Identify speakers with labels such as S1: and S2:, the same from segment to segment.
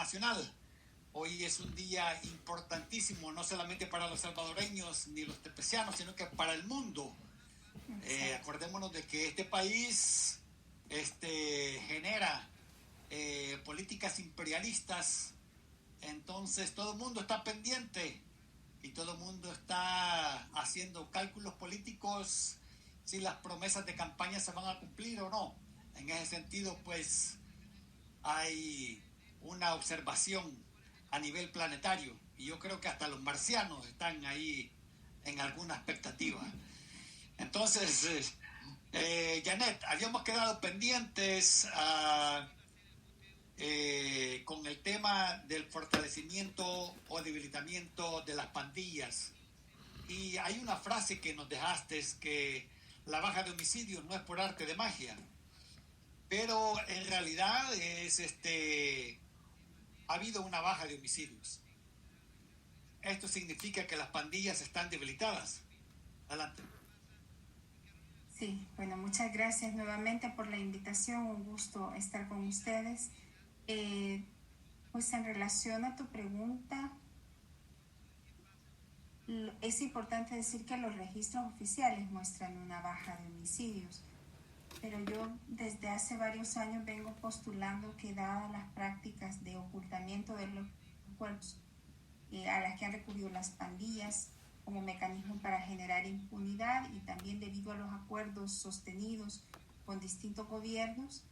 S1: Nacional. Hoy es un día importantísimo, no solamente para los salvadoreños ni los tepecianos, sino que para el mundo. Acordémonos de que este país genera políticas imperialistas, entonces todo el mundo está pendiente y todo el mundo está haciendo cálculos políticos si las promesas de campaña se van a cumplir o no. En ese sentido, pues, hay una observación a nivel planetario y yo creo que hasta los marcianos están ahí en alguna expectativa. Entonces, Janet, habíamos quedado pendientes con el tema del fortalecimiento o debilitamiento de las pandillas. Y hay una frase que nos dejaste, es que la baja de homicidios no es por arte de magia, pero en realidad ha habido una baja de homicidios. Esto significa que las pandillas están debilitadas. Adelante.
S2: Sí, bueno, muchas gracias nuevamente por la invitación, un gusto estar con ustedes. Pues en relación a tu pregunta, es importante decir que los registros oficiales muestran una baja de homicidios, pero yo desde hace varios años vengo postulando que dadas las prácticas de ocultamiento de los cuerpos a las que han recurrido las pandillas como mecanismo para generar impunidad y también debido a los acuerdos sostenidos con distintos gobiernos,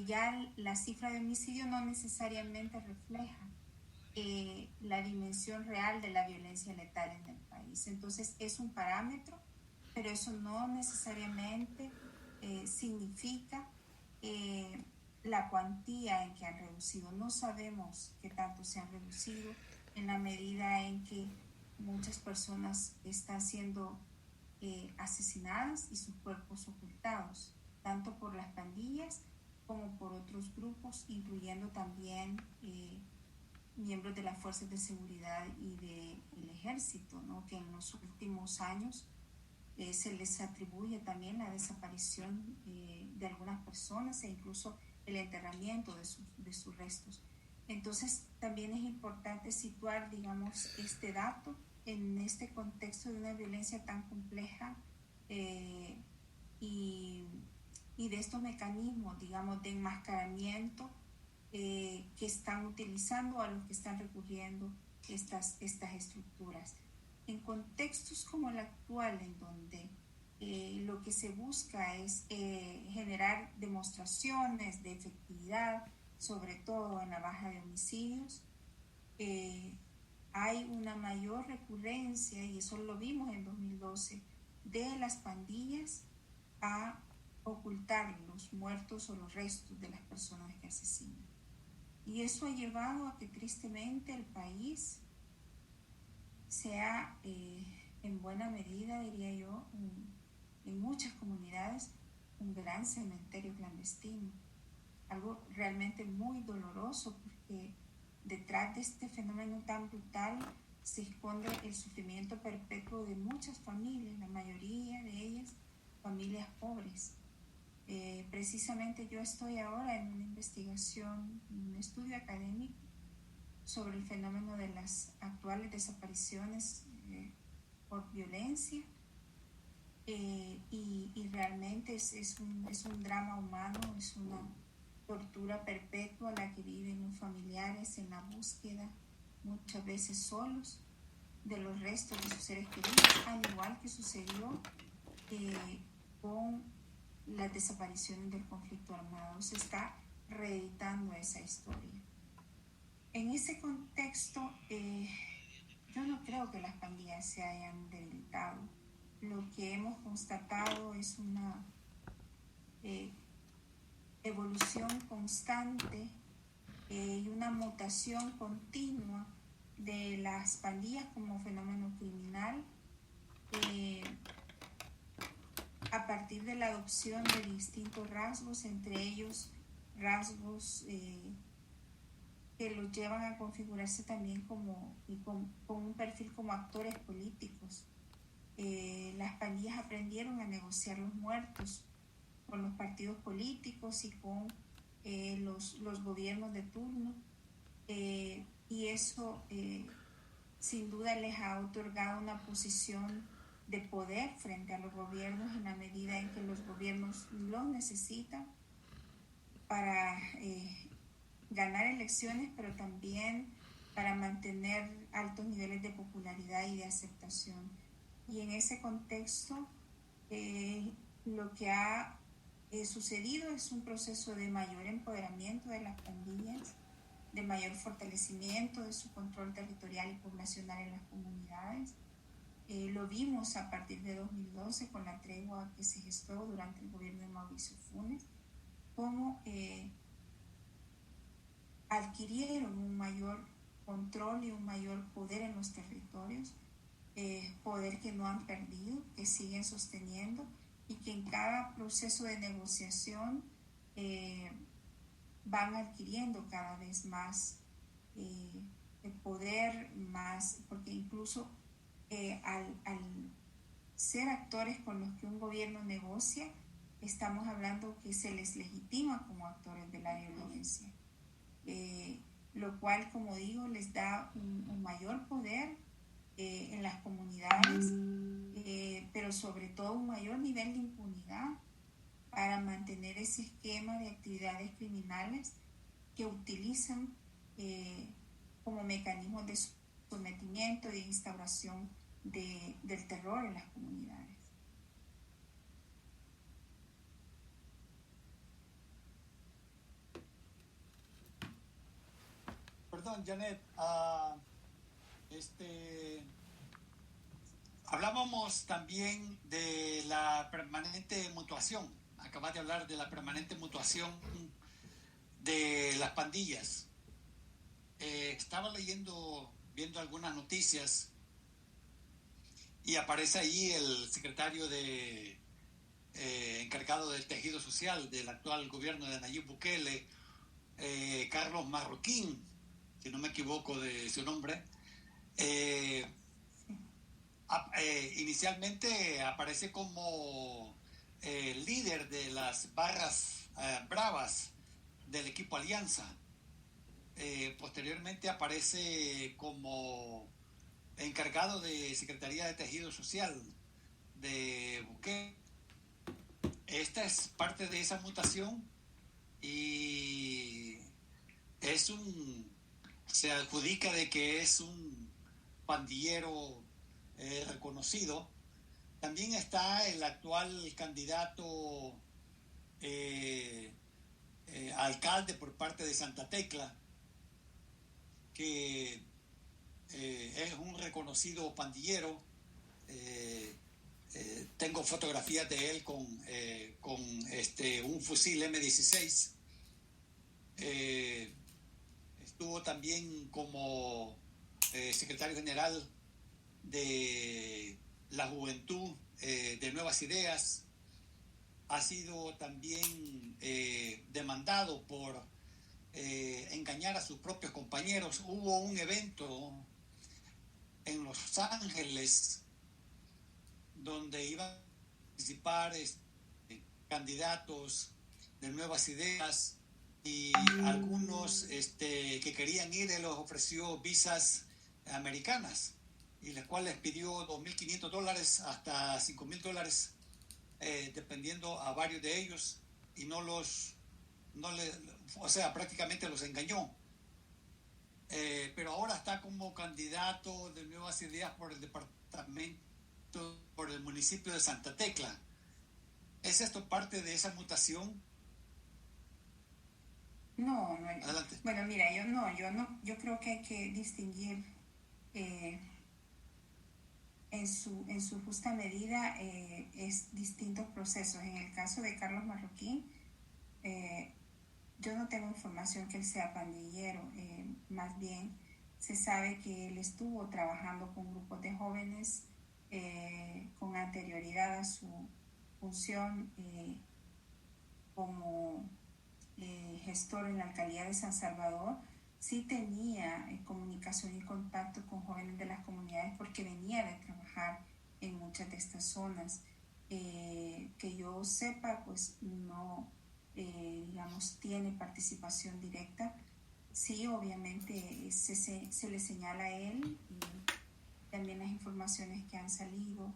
S2: ya la cifra de homicidio no necesariamente refleja la dimensión real de la violencia letal en el país. Entonces es un parámetro, pero eso no necesariamente significa la cuantía en que han reducido. No sabemos qué tanto se han reducido en la medida en que muchas personas están siendo asesinadas y sus cuerpos ocultados, tanto por las pandillas como por otros grupos, incluyendo también miembros de las fuerzas de seguridad y del ejército, ¿no? Que en los últimos años se les atribuye también la desaparición de algunas personas e incluso el enterramiento de sus restos. Entonces también es importante situar, digamos, este dato en este contexto de una violencia tan compleja y de estos mecanismos, digamos, de enmascaramiento que están utilizando, a los que están recurriendo estas estructuras. En contextos como el actual, en donde lo que se busca es generar demostraciones de efectividad, sobre todo en la baja de homicidios, hay una mayor recurrencia, y eso lo vimos en 2012, de las pandillas a ocultar los muertos o los restos de las personas que asesinan. Y eso ha llevado a que tristemente el país sea, en buena medida, diría yo, en muchas comunidades, un gran cementerio clandestino. Algo realmente muy doloroso, porque detrás de este fenómeno tan brutal se esconde el sufrimiento perpetuo de muchas familias, la mayoría de ellas familias pobres. Precisamente yo estoy ahora en una investigación, un estudio académico sobre el fenómeno de las actuales desapariciones por violencia y realmente es un drama humano, es una tortura perpetua la que viven los familiares en la búsqueda, muchas veces solos, de los restos de sus seres queridos, al igual que sucedió con las desapariciones del conflicto armado. Se está reeditando esa historia. En ese contexto, yo no creo que las pandillas se hayan debilitado. Lo que hemos constatado es una evolución constante y una mutación continua de las pandillas como fenómeno criminal a partir de la adopción de distintos rasgos, entre ellos rasgos que los llevan a configurarse también con un perfil como actores políticos. Las pandillas aprendieron a negociar los muertos con los partidos políticos y con los gobiernos de turno. eso sin duda les ha otorgado una posición de poder frente a los gobiernos en la medida en que los gobiernos los necesitan para ganar elecciones, pero también para mantener altos niveles de popularidad y de aceptación. Y en ese contexto, lo que ha sucedido es un proceso de mayor empoderamiento de las pandillas, de mayor fortalecimiento de su control territorial y poblacional en las comunidades. Lo vimos a partir de 2012 con la tregua que se gestó durante el gobierno de Mauricio Funes, cómo adquirieron un mayor control y un mayor poder en los territorios, poder que no han perdido, que siguen sosteniendo y que en cada proceso de negociación van adquiriendo cada vez más el poder, más, porque incluso al ser actores con los que un gobierno negocia, estamos hablando que se les legitima como actores de la violencia, lo cual, como digo, les da un mayor poder en las comunidades, pero sobre todo un mayor nivel de impunidad para mantener ese esquema de actividades criminales que utilizan como mecanismos de sometimiento, de instauración del terror en las comunidades.
S1: Perdón, Janet, hablábamos también de la permanente mutuación. Acabas de hablar de la permanente mutuación de las pandillas. Estaba viendo algunas noticias y aparece ahí el secretario encargado del tejido social del actual gobierno de Nayib Bukele, Carlos Marroquín, si no me equivoco de su nombre. Inicialmente aparece como líder de las barras bravas del equipo Alianza. Posteriormente aparece como encargado de Secretaría de Tejido Social de Bukele. Esta es parte de esa mutación y se adjudica de que es un pandillero reconocido. También está el actual candidato alcalde por parte de Santa Tecla, que es un reconocido pandillero. Tengo fotografías de él con un fusil M16. Estuvo también como secretario general de la Juventud de Nuevas Ideas. Ha sido también demandado por engañar a sus propios compañeros. Hubo un evento en Los Ángeles donde iban a participar candidatos de Nuevas Ideas y algunos que querían ir, él les ofreció visas americanas y las cuales pidió $2,500 hasta $5,000, dependiendo a varios de ellos, y prácticamente los engañó. Pero ahora está como candidato de Nuevas Ideas por el por el municipio de Santa Tecla. ¿Es esto parte de esa mutación?
S2: No.
S1: Adelante.
S2: Bueno, mira, yo creo que hay que distinguir en su justa medida es distintos procesos. En el caso de Carlos Marroquín, yo no tengo información que él sea pandillero, más bien se sabe que él estuvo trabajando con grupos de jóvenes con anterioridad a su función como gestor en la alcaldía de San Salvador. Sí tenía comunicación y contacto con jóvenes de las comunidades porque venía de trabajar en muchas de estas zonas. Que yo sepa, pues no, digamos, tiene participación directa. sí, obviamente se le señala a él y también las informaciones que han salido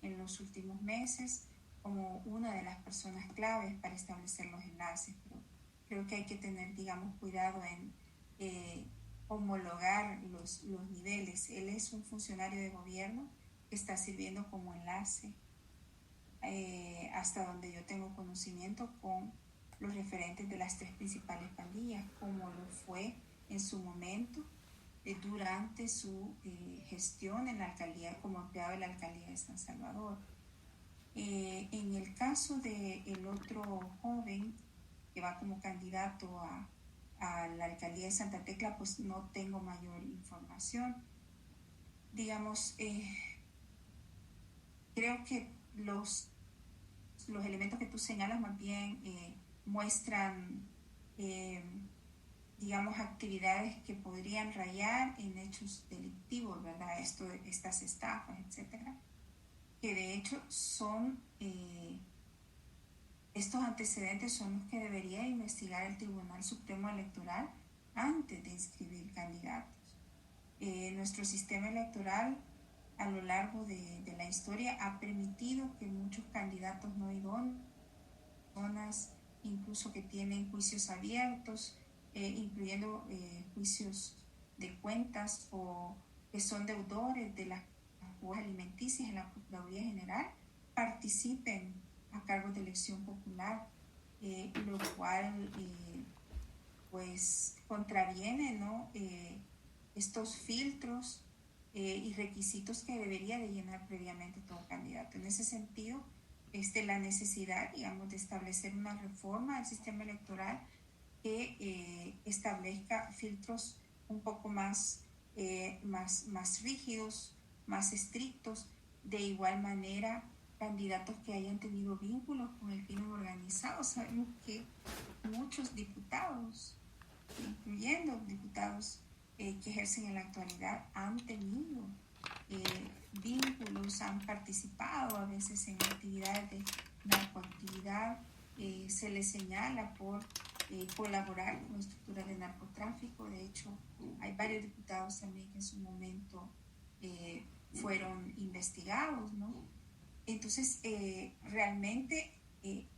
S2: en los últimos meses como una de las personas claves para establecer los enlaces. Pero creo que hay que tener, digamos, cuidado en homologar los niveles. Él es un funcionario de gobierno que está sirviendo como enlace, hasta donde yo tengo conocimiento, con los referentes de las tres principales pandillas, como lo fue en su momento durante su gestión en la alcaldía, como empleado de la alcaldía de San Salvador. En el caso del otro joven que va como candidato a la alcaldía de Santa Tecla, pues no tengo mayor información. Digamos, creo que los elementos que tú señalas más bien muestran, digamos, actividades que podrían rayar en hechos delictivos, ¿verdad? Estas estafas, etcétera, que de hecho son, estos antecedentes son los que debería investigar el Tribunal Supremo Electoral antes de inscribir candidatos. Nuestro sistema electoral a lo largo de la historia ha permitido que muchos candidatos no idóneos, personas incluso que tienen juicios abiertos, incluyendo juicios de cuentas o que son deudores de las cuotas alimenticias en la Procuraduría General, participen a cargos de elección popular, lo cual pues contraviene, ¿no? Estos filtros y requisitos que debería de llenar previamente todo candidato. En ese sentido, la necesidad, digamos, de establecer una reforma del sistema electoral que establezca filtros un poco más rígidos, más estrictos. De igual manera, candidatos que hayan tenido vínculos con el crimen organizado. Sabemos que muchos diputados, incluyendo diputados que ejercen en la actualidad, han tenido vínculos, han participado a veces en actividades de narcoactividad, se les señala por colaborar con estructuras de narcotráfico. De hecho, hay varios diputados también que en su momento fueron investigados, ¿no? Entonces, realmente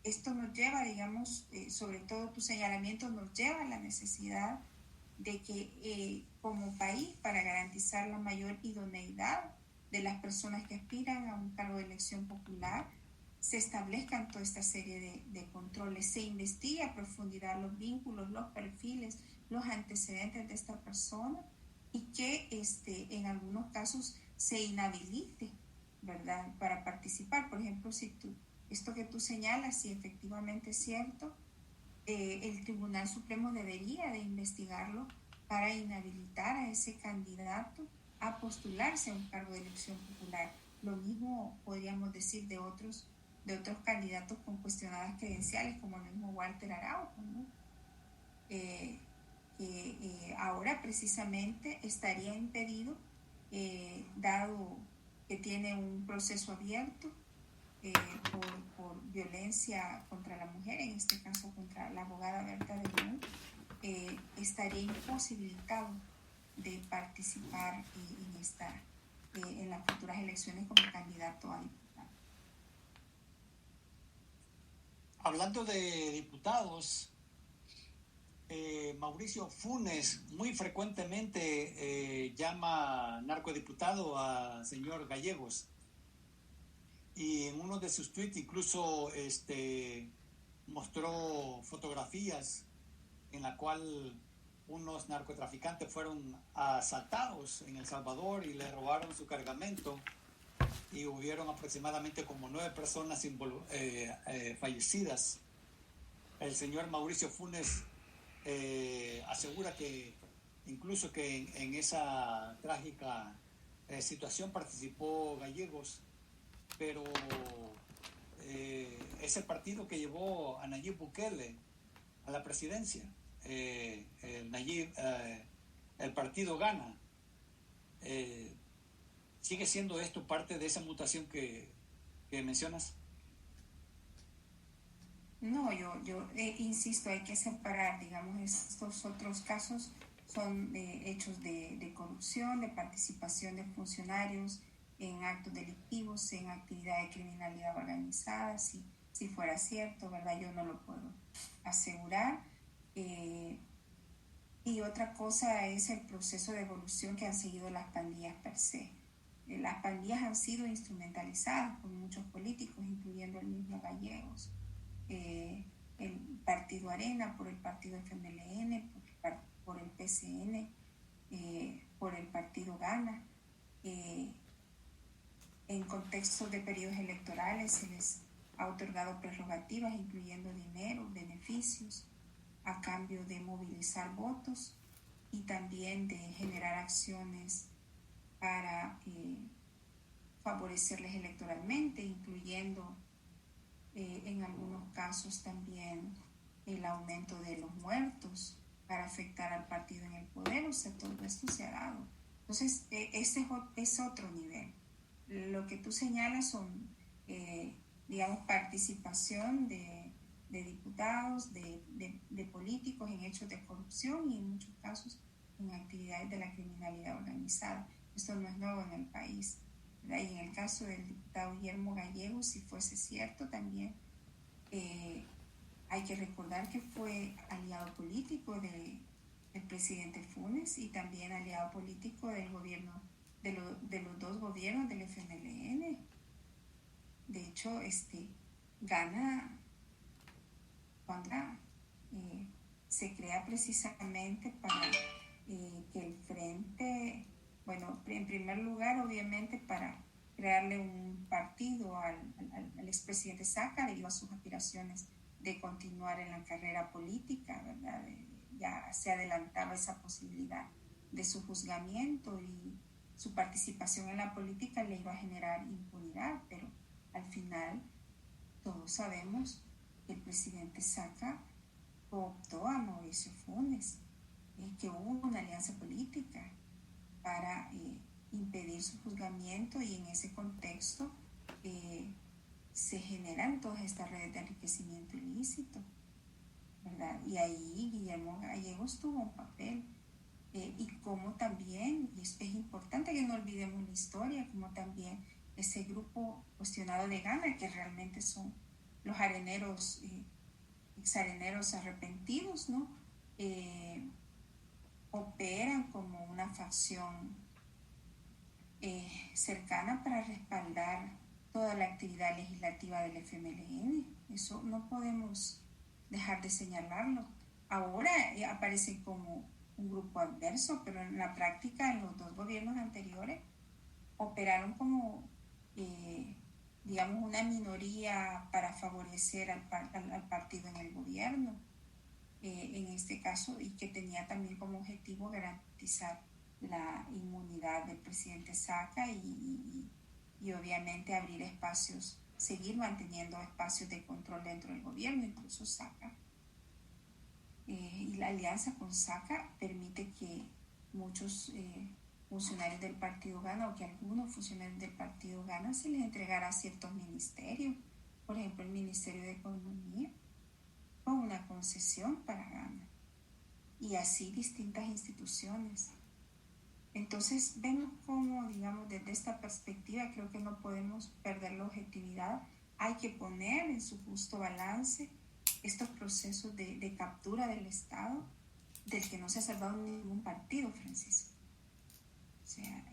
S2: esto nos lleva, digamos, sobre todo tu señalamiento nos lleva a la necesidad de que como país, para garantizar la mayor idoneidad de las personas que aspiran a un cargo de elección popular, se establezcan toda esta serie de controles, se investigue a profundidad los vínculos, los perfiles, los antecedentes de esta persona y que en algunos casos se inhabilite, ¿verdad?, para participar. Por ejemplo, si esto que tú señalas, si efectivamente es cierto, el Tribunal Supremo debería de investigarlo para inhabilitar a ese candidato a postularse a un cargo de elección popular. Lo mismo podríamos decir de otros candidatos con cuestionadas credenciales, como el mismo Walter Araujo, ¿no? Ahora precisamente estaría impedido, dado que tiene un proceso abierto por violencia contra la mujer, en este caso contra la abogada Berta de León, estaría imposibilitado de participar en las futuras elecciones como candidato a diputado.
S1: Hablando de diputados, Mauricio Funes muy frecuentemente llama narcodiputado a señor Gallegos, y en uno de sus tweets incluso mostró fotografías en la cual unos narcotraficantes fueron asaltados en El Salvador y le robaron su cargamento, y hubieron aproximadamente como 9 personas fallecidas. El señor Mauricio Funes asegura que incluso que en esa trágica situación participó Gallegos, pero es el partido que llevó a Nayib Bukele a la presidencia. El partido Gana. ¿Sigue siendo esto parte de esa mutación que mencionas?
S2: No, yo insisto, hay que separar, digamos, estos otros casos son hechos de corrupción, de participación de funcionarios en actos delictivos, en actividad de criminalidad organizada, si fuera cierto, ¿verdad? Yo no lo puedo asegurar. Eh, y otra cosa es el proceso de evolución que han seguido las pandillas per se. Las pandillas han sido instrumentalizadas por muchos políticos, incluyendo el mismo Gallegos, el partido Arena, por el partido FMLN, por el PCN, por el partido Gana. En contextos de periodos electorales se les ha otorgado prerrogativas, incluyendo dinero, beneficios, a cambio de movilizar votos y también de generar acciones para favorecerles electoralmente, incluyendo en algunos casos también el aumento de los muertos para afectar al partido en el poder. O sea, todo esto se ha dado. Entonces, ese es otro nivel. Lo que tú señalas son, digamos, participación de diputados, de políticos en hechos de corrupción y en muchos casos en actividades de la criminalidad organizada. Esto no es nuevo en el país. Y en el caso del diputado Guillermo Gallegos, si fuese cierto también, hay que recordar que fue aliado político del presidente Funes y también aliado político del gobierno, de los dos gobiernos del FMLN. De hecho, Gana cuando se crea precisamente para que el frente, bueno, en primer lugar, obviamente, para crearle un partido al expresidente Saca debido a sus aspiraciones de continuar en la carrera política, ¿verdad? Ya se adelantaba esa posibilidad de su juzgamiento y su participación en la política le iba a generar impunidad, pero al final todos sabemos que el presidente Saca optó a Mauricio Funes, que hubo una alianza política para impedir su juzgamiento y en ese contexto se generan todas estas redes de enriquecimiento ilícito, ¿verdad? Y ahí Guillermo Gallegos tuvo un papel. Y como también, y es importante que no olvidemos la historia, como también ese grupo cuestionado de Gana, que realmente son los areneros, exareneros arrepentidos, ¿no? Operan como una facción cercana para respaldar toda la actividad legislativa del FMLN. Eso no podemos dejar de señalarlo. Ahora aparecen como un grupo adverso, pero en la práctica, en los dos gobiernos anteriores, operaron como, digamos, una minoría para favorecer al partido en el gobierno, en este caso, y que tenía también como objetivo garantizar la inmunidad del presidente Saca y obviamente abrir espacios, seguir manteniendo espacios de control dentro del gobierno, incluso Saca. Y la alianza con Saca permite que muchos funcionarios del partido Gana o que algunos funcionarios del partido Gana se les entregara ciertos ministerios, por ejemplo el Ministerio de Economía, con una concesión para Gana, y así distintas instituciones. Entonces vemos cómo, digamos, desde esta perspectiva creo que no podemos perder la objetividad. Hay que poner en su justo balance estos procesos de captura del Estado, del que no se ha salvado ningún partido, Francisco. O sea,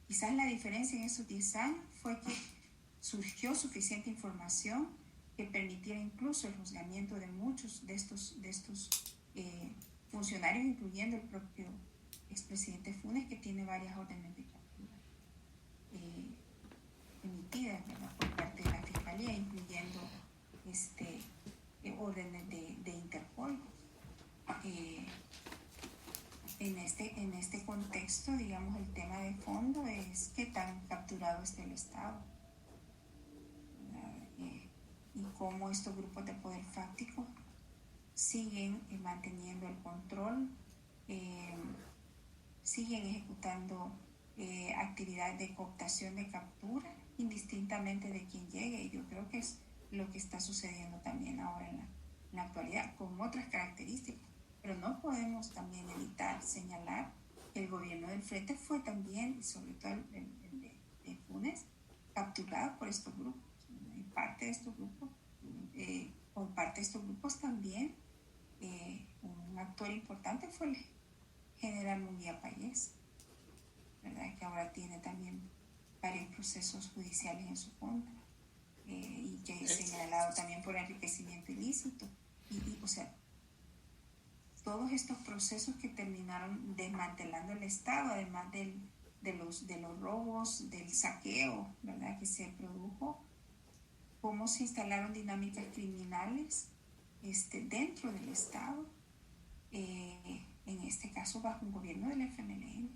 S2: quizás la diferencia en esos 10 años fue que surgió suficiente información que permitiera incluso el juzgamiento de muchos de estos funcionarios, incluyendo el propio expresidente Funes, que tiene varias órdenes de captura emitidas, ¿verdad?, por parte de la Fiscalía, incluyendo órdenes de Interpol. En este contexto, digamos, el tema de fondo es qué tan capturado está el Estado, y cómo estos grupos de poder fáctico siguen manteniendo el control, siguen ejecutando actividades de cooptación de captura, indistintamente de quién llegue. Y yo creo que es lo que está sucediendo también ahora en la actualidad, con otras características. Pero no podemos también evitar señalar que el gobierno del Frente fue también, y sobre todo el de Funes, capturado por estos grupos. Y parte de estos grupos, por parte de estos grupos también, un actor importante fue el general Munguía Payés, ¿verdad? Que ahora tiene también varios procesos judiciales en su contra, y que es señalado también por enriquecimiento ilícito. O sea, todos estos procesos que terminaron desmantelando el Estado, además de los robos, del saqueo, ¿verdad?, que se produjo, cómo se instalaron dinámicas criminales dentro del Estado, en este caso bajo un gobierno del FMLN.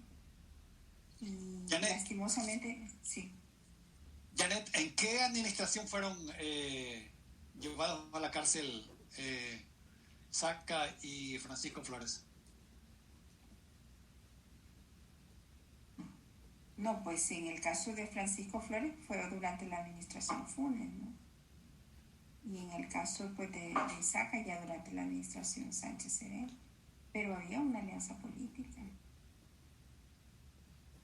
S2: Y
S1: Janet,
S2: lastimosamente, sí.
S1: Janet, ¿en qué administración fueron llevados a la cárcel Saca y Francisco Flores?
S2: No, pues en el caso de Francisco Flores fue durante la administración Funes, ¿no? Y en el caso pues, de Saca ya durante la administración Sánchez Serén. Pero había una alianza política.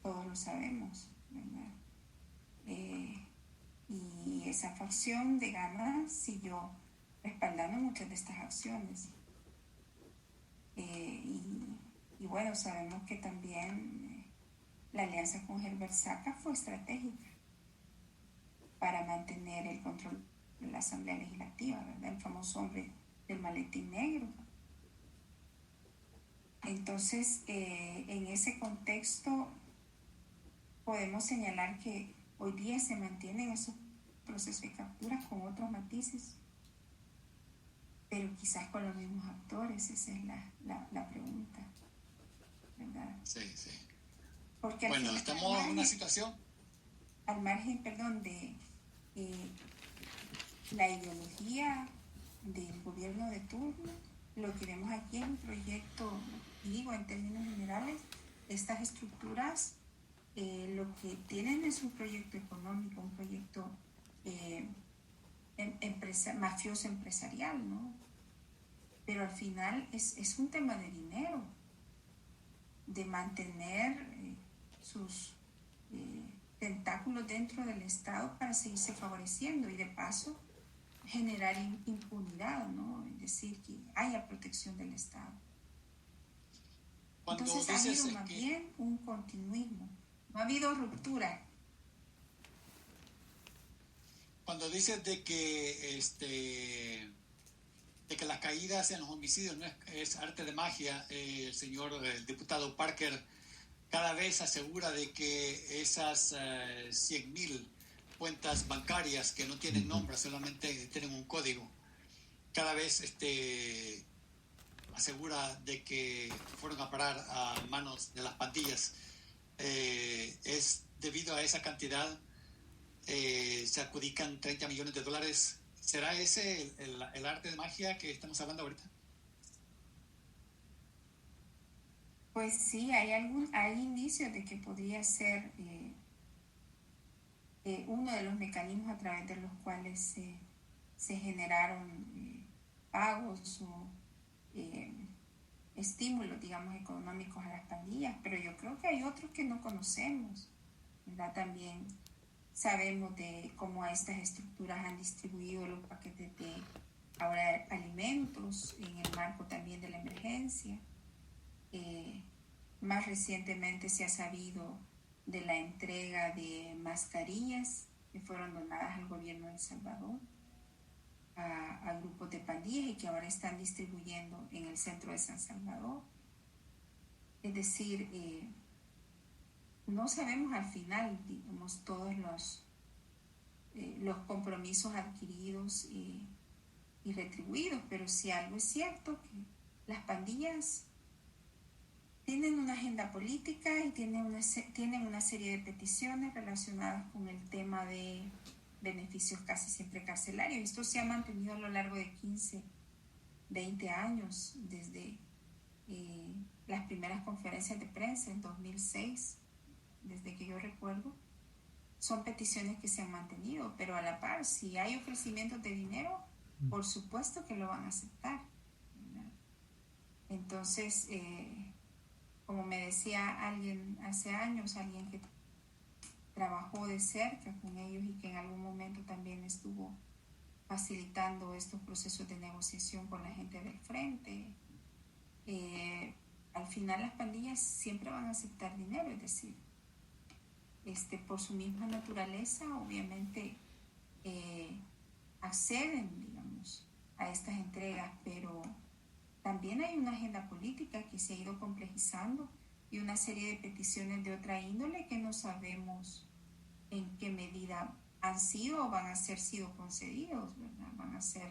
S2: Todos lo sabemos, ¿verdad? Y esa facción de Gama siguió respaldando muchas de estas acciones. Y bueno, sabemos que también la alianza con Herbert Saca fue estratégica para mantener el control de la Asamblea Legislativa, ¿verdad? El famoso hombre del maletín negro. Entonces, en ese contexto, podemos señalar que hoy día se mantienen esos procesos de captura con otros matices, pero quizás con los mismos actores. Esa es la pregunta, ¿verdad?
S1: Sí, sí.
S2: Porque
S1: bueno, estamos en una situación...
S2: Al margen, perdón, de la ideología del gobierno de turno, lo que vemos aquí es un proyecto, digo, en términos generales, estas estructuras lo que tienen es un proyecto económico, un proyecto mafioso empresarial, ¿no? Pero al final es un tema de dinero, de mantener sus tentáculos dentro del Estado para seguirse favoreciendo y de paso generar impunidad, ¿no? Es decir, que haya protección del Estado. Entonces ha habido más bien un continuismo, no ha habido ruptura.
S1: Cuando dices de que las caídas en los homicidios no es arte de magia, el diputado Parker cada vez asegura de que esas 100.000 cuentas bancarias que no tienen nombre, solamente tienen un código, cada vez asegura de que fueron a parar a manos de las pandillas. Es debido a esa cantidad se adjudican 30 millones de dólares. ¿Será ese el arte de magia que estamos hablando ahorita?
S2: Pues sí, hay indicios de que podría ser uno de los mecanismos a través de los cuales se generaron pagos o estímulos, digamos, económicos a las pandillas, pero yo creo que hay otros que no conocemos, ¿verdad? También sabemos de cómo estas estructuras han distribuido los paquetes de ahora alimentos en el marco también de la emergencia. Más recientemente se ha sabido de la entrega de mascarillas que fueron donadas al gobierno de El Salvador a grupos de pandillas y que ahora están distribuyendo en el centro de San Salvador. Es decir, no sabemos al final, digamos, todos los compromisos adquiridos y retribuidos, pero si algo es cierto, que las pandillas tienen una agenda política y tienen una serie de peticiones relacionadas con el tema de beneficios casi siempre carcelarios. Esto se ha mantenido a lo largo de 15, 20 años, desde las primeras conferencias de prensa en 2006, desde que yo recuerdo, son peticiones que se han mantenido, pero a la par, si hay ofrecimientos de dinero, por supuesto que lo van a aceptar, ¿verdad? Entonces, como me decía alguien hace años, alguien que trabajó de cerca con ellos y que en algún momento también estuvo facilitando estos procesos de negociación con la gente del frente, al final las pandillas siempre van a aceptar dinero, es decir, por su misma naturaleza, obviamente acceden, digamos, a estas entregas, pero también hay una agenda política que se ha ido complejizando y una serie de peticiones de otra índole que no sabemos en qué medida han sido o van a ser sido concedidos, ¿verdad? Van a ser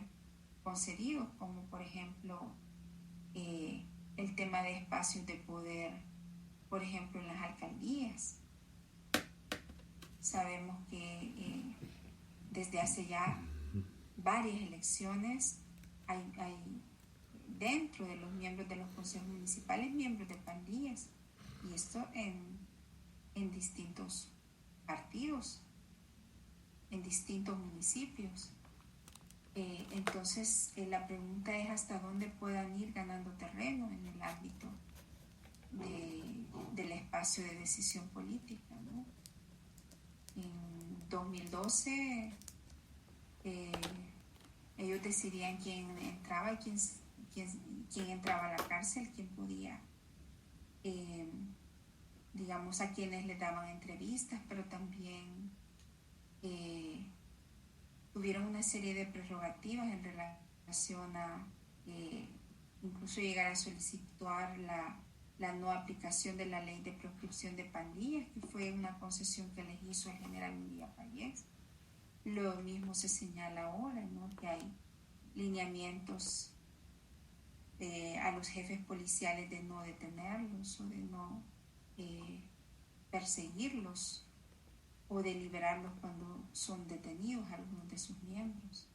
S2: concedidos, como por ejemplo el tema de espacios de poder, por ejemplo, en las alcaldías. Sabemos que desde hace ya varias elecciones hay dentro de los miembros de los consejos municipales miembros de pandillas, y esto en distintos partidos, en distintos municipios. Entonces la pregunta es hasta dónde puedan ir ganando terreno en el ámbito del espacio de decisión política, ¿no? En 2012 ellos decidían quién entraba y quién entraba a la cárcel, quién podía, digamos, a quienes les daban entrevistas, pero también tuvieron una serie de prerrogativas en relación a incluso llegar a solicitar la no aplicación de la ley de proscripción de pandillas, que fue una concesión que les hizo el general Munguía Payés. Lo mismo se señala ahora, ¿no? Que hay lineamientos a los jefes policiales de no detenerlos o de no perseguirlos o de liberarlos cuando son detenidos algunos de sus miembros.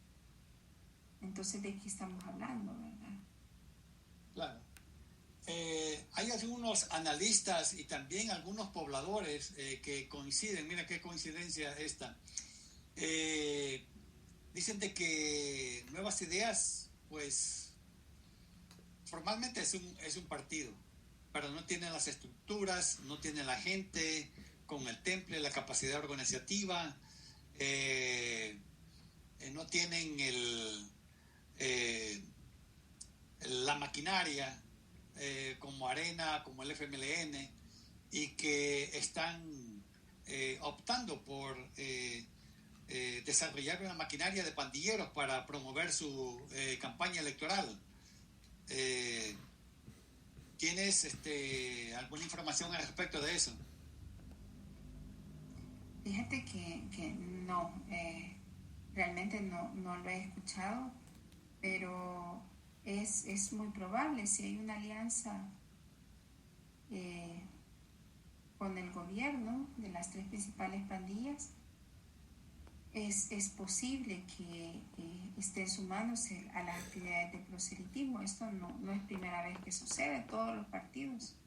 S2: Entonces, ¿de qué estamos hablando, verdad?
S1: Claro. Hay algunos analistas y también algunos pobladores que coinciden, mira qué coincidencia esta, dicen de que Nuevas Ideas, pues formalmente es un partido, pero no tiene las estructuras, no tiene la gente con el temple, la capacidad organizativa, no tienen la maquinaria como Arena, como el FMLN, y que están optando por desarrollar una maquinaria de pandilleros para promover su campaña electoral. ¿Tienes alguna información al respecto de eso?
S2: Fíjate que no, realmente no lo he escuchado, pero es muy probable si hay una alianza con el gobierno de las tres principales pandillas. Es posible que estén sumándose a las actividades de proselitismo. Esto no es primera vez que sucede en todos los partidos.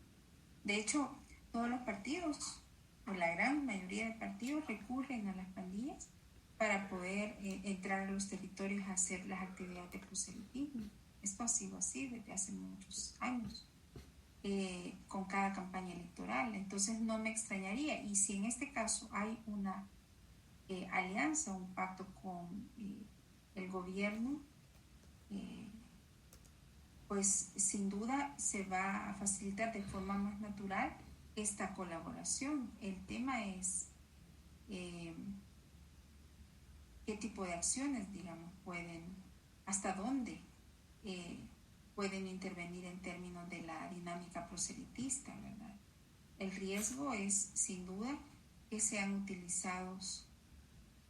S2: De hecho, todos los partidos, o la gran mayoría de partidos, recurren a las pandillas para poder entrar a los territorios a hacer las actividades de proselitismo. Esto ha sido así desde hace muchos años, con cada campaña electoral. Entonces no me extrañaría. Y si en este caso hay una alianza, un pacto con el gobierno, pues sin duda se va a facilitar de forma más natural esta colaboración. El tema es qué tipo de acciones, digamos, hasta dónde pueden intervenir en términos de la dinámica proselitista, ¿verdad? El riesgo es, sin duda, que sean utilizados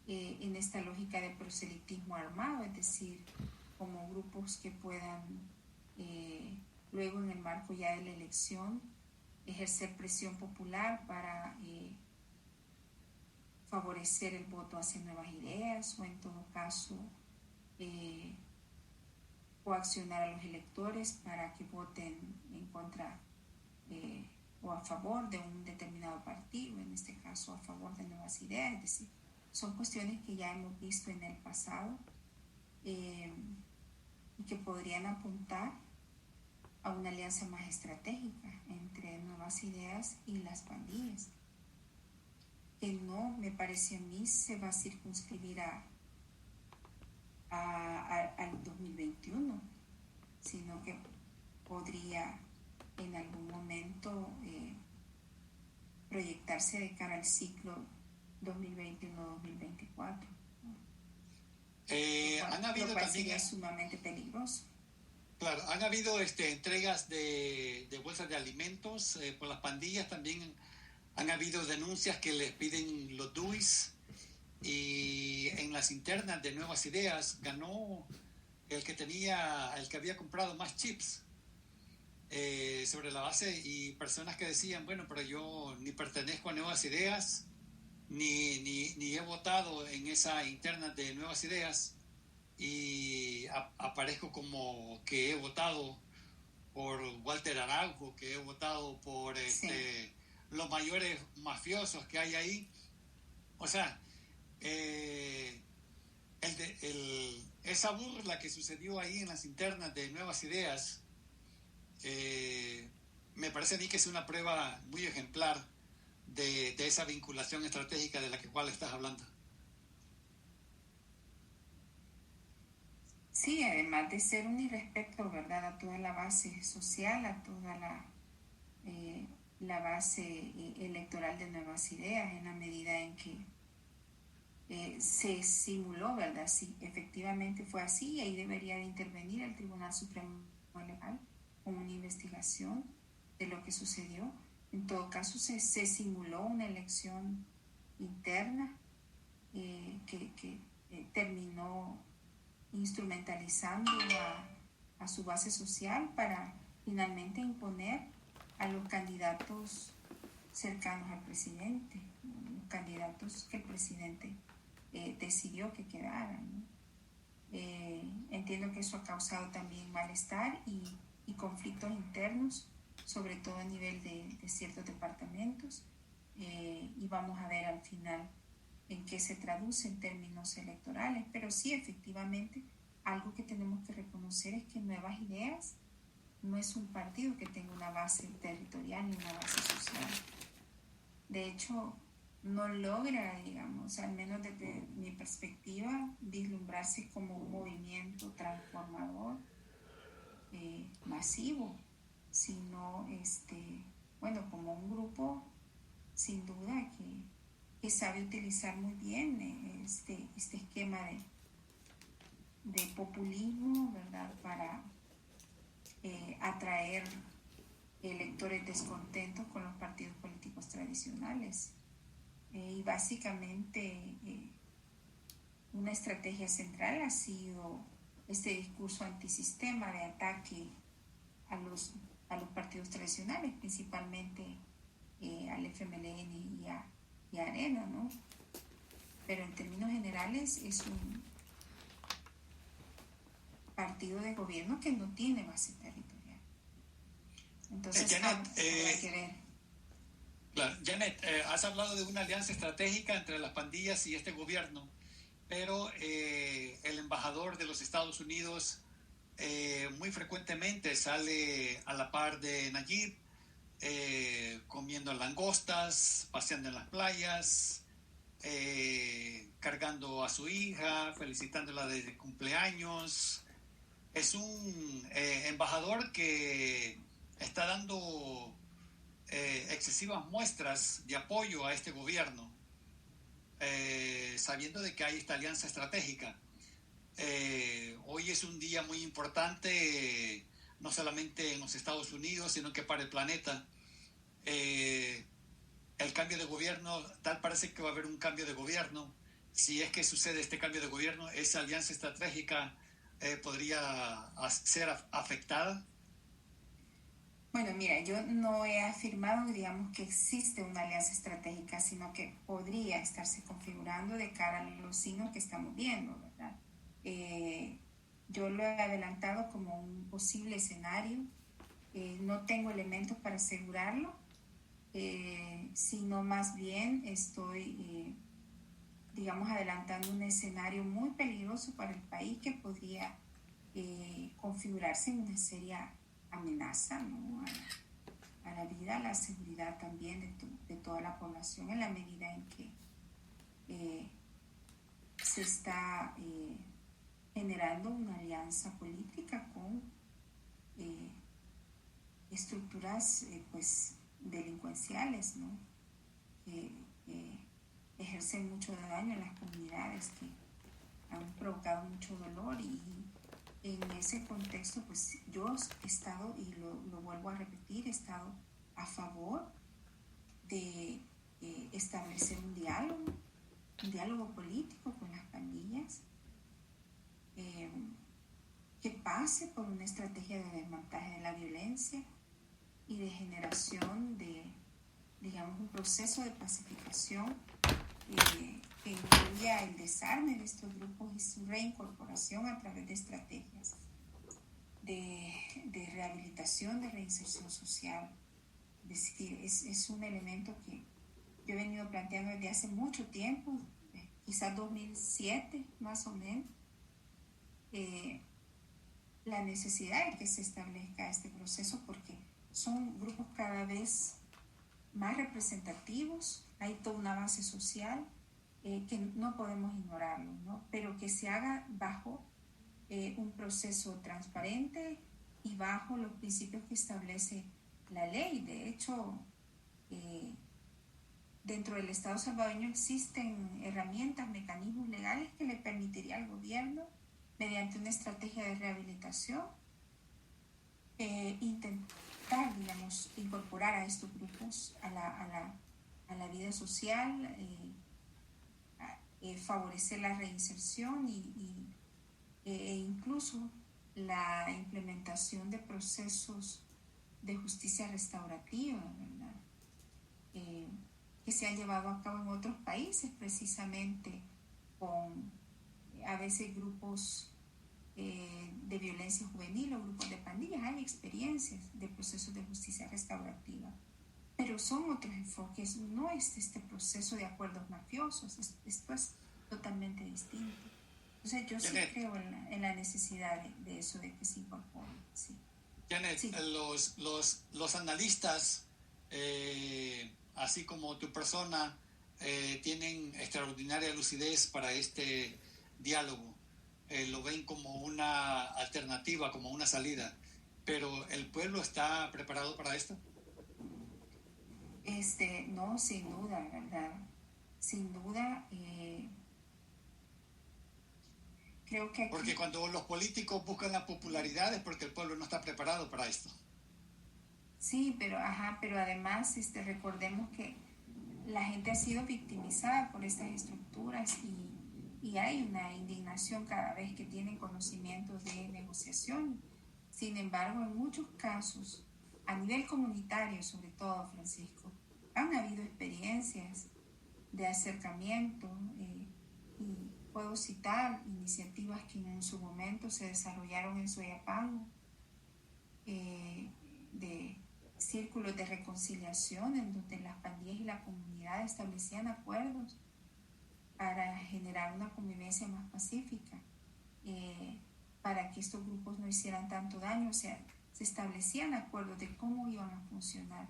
S2: en esta lógica de proselitismo armado, es decir, como grupos que puedan luego en el marco ya de la elección ejercer presión popular para favorecer el voto hacia Nuevas Ideas, o en todo caso coaccionar a los electores para que voten en contra o a favor de un determinado partido, en este caso a favor de Nuevas Ideas. Es decir, son cuestiones que ya hemos visto en el pasado y que podrían apuntar a una alianza más estratégica entre Nuevas Ideas y las pandillas, que no, me parece a mí, se va a circunscribir al 2021, sino que podría en algún momento proyectarse de cara al ciclo 2021-2024.
S1: Han habido
S2: lo cual
S1: también
S2: sería sumamente peligroso.
S1: Claro, han habido entregas de bolsas de alimentos por las pandillas. También han habido denuncias que les piden los DUIs, y en las internas de Nuevas Ideas ganó el que había comprado más chips sobre la base, y personas que decían, bueno, pero yo ni pertenezco a Nuevas Ideas, ni he votado en esa interna de Nuevas Ideas, y aparezco como que he votado por Walter Araujo, que he votado por
S2: Sí.
S1: Los mayores mafiosos que hay ahí. O sea, esa burla que sucedió ahí en las internas de Nuevas Ideas, me parece a mí que es una prueba muy ejemplar de esa vinculación estratégica de la cual estás hablando.
S2: Sí, además de ser un irrespeto, ¿verdad?, a toda la base social, a toda la base electoral de Nuevas Ideas, en la medida en que se simuló, ¿verdad? Si efectivamente fue así, ahí debería de intervenir el Tribunal Supremo Electoral con una investigación de lo que sucedió. En todo caso, se simuló una elección interna que terminó instrumentalizando a su base social para finalmente imponer a los candidatos cercanos al presidente, los candidatos que el presidente decidió que quedaran, ¿no? Entiendo que eso ha causado también malestar y conflictos internos, sobre todo a nivel de ciertos departamentos, y vamos a ver al final en qué se traduce en términos electorales. Pero sí, efectivamente, algo que tenemos que reconocer es que Nuevas Ideas no es un partido que tenga una base territorial ni una base social. De hecho, no logra, digamos, al menos desde mi perspectiva, vislumbrarse como un movimiento transformador masivo, sino bueno, como un grupo sin duda que sabe utilizar muy bien este esquema de populismo, ¿verdad?, para atraer electores descontentos con los partidos políticos tradicionales. Y básicamente una estrategia central ha sido este discurso antisistema de ataque a los partidos tradicionales, principalmente al FMLN y a Arena, ¿no? Pero en términos generales es un partido de gobierno que no tiene base territorial. Entonces,
S1: Janet,
S2: habrá que ver.
S1: Claro. Janet, has hablado de una alianza estratégica entre las pandillas y este gobierno, pero el embajador de los Estados Unidos muy frecuentemente sale a la par de Nayib, comiendo langostas, paseando en las playas, cargando a su hija, felicitándola de cumpleaños. Es un embajador que está dando excesivas muestras de apoyo a este gobierno, sabiendo de que hay esta alianza estratégica. Hoy es un día muy importante, no solamente en los Estados Unidos, sino que para el planeta. El cambio de gobierno, tal parece que va a haber un cambio de gobierno. Si es que sucede este cambio de gobierno, esa alianza estratégica podría ser afectada.
S2: Bueno, mira, yo no he afirmado, digamos, que existe una alianza estratégica, sino que podría estarse configurando de cara a los signos que estamos viendo, ¿verdad? Yo lo he adelantado como un posible escenario. No tengo elementos para asegurarlo, sino más bien estoy, digamos, adelantando un escenario muy peligroso para el país que podría configurarse en una seria amenaza, ¿no?, a la vida, a la seguridad también de toda la población, en la medida en que se está generando una alianza política con estructuras pues delincuenciales, ¿no?, que ejercen mucho daño en las comunidades, que han provocado mucho dolor. Y en ese contexto pues yo he estado, y lo vuelvo a repetir, he estado a favor de establecer un diálogo político con las pandillas, que pase por una estrategia de desmontaje de la violencia y de generación de, digamos, un proceso de pacificación que incluya el desarme de estos grupos y su reincorporación a través de estrategias de rehabilitación, de reinserción social. Es decir, es un elemento que yo he venido planteando desde hace mucho tiempo, quizás 2007 más o menos, la necesidad de que se establezca este proceso, porque son grupos cada vez más representativos, hay toda una base social que no podemos ignorarlo, ¿no?, pero que se haga bajo un proceso transparente y bajo los principios que establece la ley. De hecho, dentro del Estado salvadoreño existen herramientas, mecanismos legales que le permitiría al gobierno, mediante una estrategia de rehabilitación, intentar, digamos, incorporar a estos grupos a la vida social, favorecer la reinserción e incluso la implementación de procesos de justicia restaurativa, ¿verdad?, que se han llevado a cabo en otros países, precisamente con a veces grupos de violencia juvenil o grupos de pandillas. Hay experiencias de procesos de justicia restaurativa, pero son otros enfoques, no es este proceso de acuerdos mafiosos, esto es totalmente distinto. Entonces yo
S1: Janet,
S2: sí creo en la necesidad de eso, de que se incorpore. Sí.
S1: Janet,
S2: Sí.
S1: los analistas, así como tu persona, tienen extraordinaria lucidez para este diálogo. Lo ven como una alternativa, como una salida. Pero ¿el pueblo está preparado para esto?
S2: No, sin duda, ¿verdad? Sin duda, creo que aquí...
S1: Porque cuando los políticos buscan la popularidad es porque el pueblo no está preparado para esto.
S2: Sí, pero además recordemos que la gente ha sido victimizada por estas estructuras y hay una indignación cada vez que tienen conocimientos de negociación. Sin embargo, en muchos casos, a nivel comunitario sobre todo, Francisco, han habido experiencias de acercamiento, y puedo citar iniciativas que en su momento se desarrollaron en Soyapango, de círculos de reconciliación en donde las pandillas y la comunidad establecían acuerdos para generar una convivencia más pacífica, para que estos grupos no hicieran tanto daño. O sea, se establecían acuerdos de cómo iban a funcionar.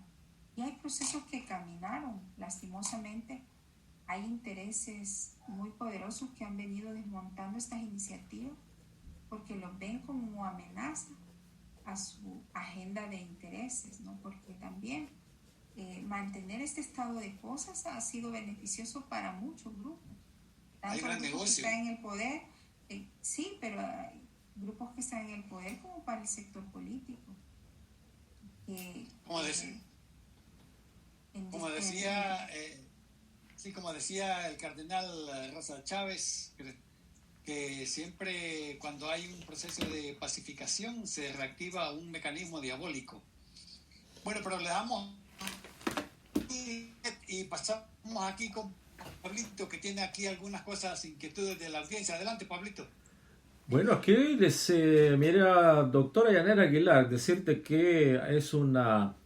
S2: Y hay procesos que caminaron. Lastimosamente, hay intereses muy poderosos que han venido desmontando estas iniciativas porque los ven como amenaza a su agenda de intereses, ¿no? Porque también mantener este estado de cosas ha sido beneficioso para muchos grupos.
S1: Hay gran negocio.
S2: Que están en el poder, sí, pero hay grupos que están en el poder como para el sector político.
S1: Como decía el cardenal Rosa Chávez, que siempre cuando hay un proceso de pacificación se reactiva un mecanismo diabólico. Bueno, pero le damos y pasamos aquí con Pablito, que tiene aquí algunas cosas, inquietudes de la audiencia. Adelante, Pablito.
S3: Bueno, aquí mira, doctora Yanera Aguilar, decirte que es una